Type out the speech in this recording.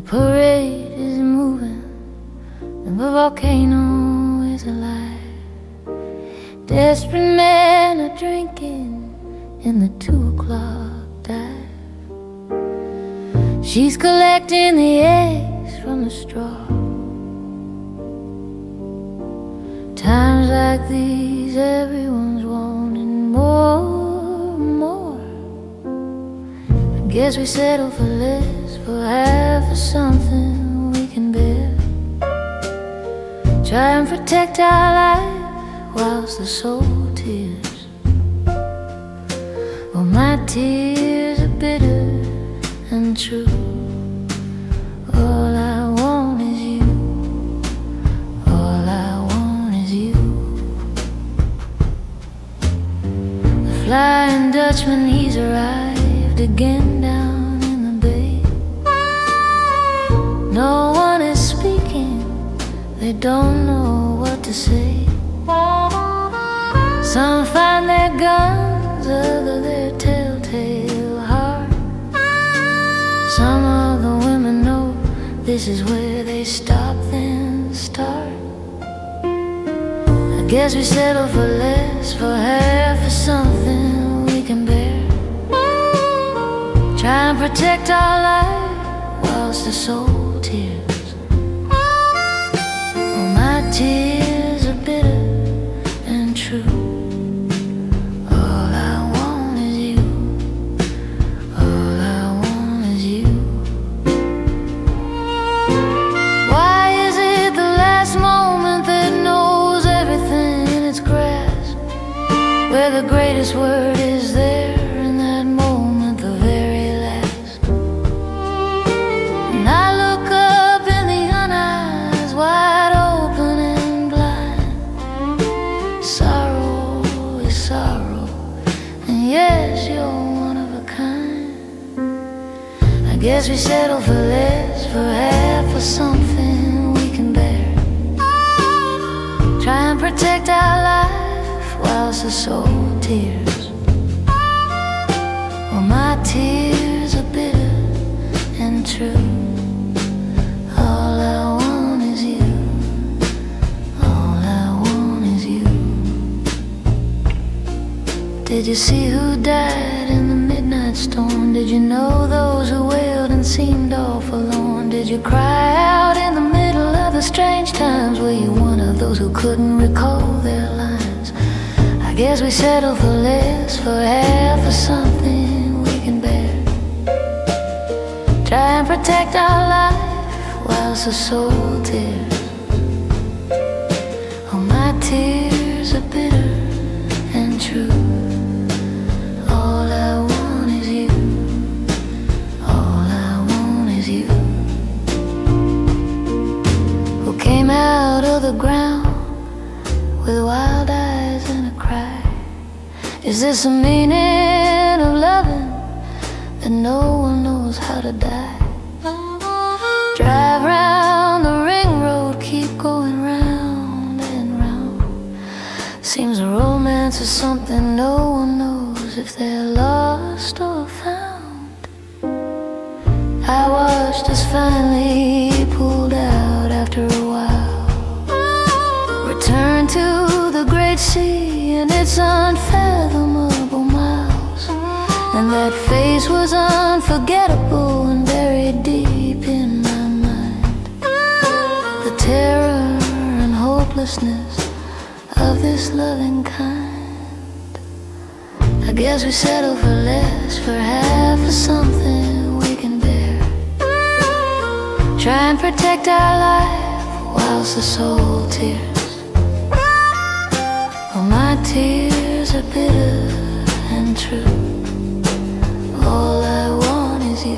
parade is moving and the volcano is alive. Desperate men are drinking in the 2 o'clock dive. She's collecting the eggs from the straw. Times like these, everyone's wanting more and more. I guess we settle for less, for half of something we can bear. Try and protect our life whilst the soul tears. Well, my tears are bitter and true. All I want is you. All I want is you. The Flying Dutchman, he's arrived again down in the bay. No one is speaking, they don't know what to say. Some find their guns, others their telltale heart. Some of the women know this is where they stop then start. I guess we settle for less, for half of something we can bear. Try and protect our life whilst the soul tears. Oh, my tears are bitter and true. All I want is you. All I want is you. Why is it the last moment that knows everything in its grasp? Where the greatest word is there in that moment, the very last. And I look up in the young eyes, wide open and blind. Sorrow is sorrow, and yes, you're one of a kind. I guess we settle for less, for half of something we can bear. Try and protect our life whilst the soul tears. Well, my tears are bitter and true. All I want is you. All I want is you. Did you see who died in the midnight storm? Did you know those who wailed and seemed all forlorn? Did you cry out in the middle of the strange times? Were you one of those who couldn't recall their lines? I guess we settle for less, for half of something we can bear. Try and protect our life whilst the soul tears. Oh, my tears are bitter and true. All I want is you. All I want is you. Who came out of the ground with wild eyes and a cry? Is this the meaning of loving, that no one knows how to die? Drive round the ring road, keep going round and round. Seems a romance is something no one knows if they're lost or found. I watched us finally pulled out after a while. Return to the great sea and its unfathomable miles. And that face was unforgettable and buried deep in my mind. The terror and hopelessness of this loving kind. I guess we settle for less, for half of something we can bear. Try and protect our life whilst the soul tears. Oh, my tears are bitter and true. All I want is you.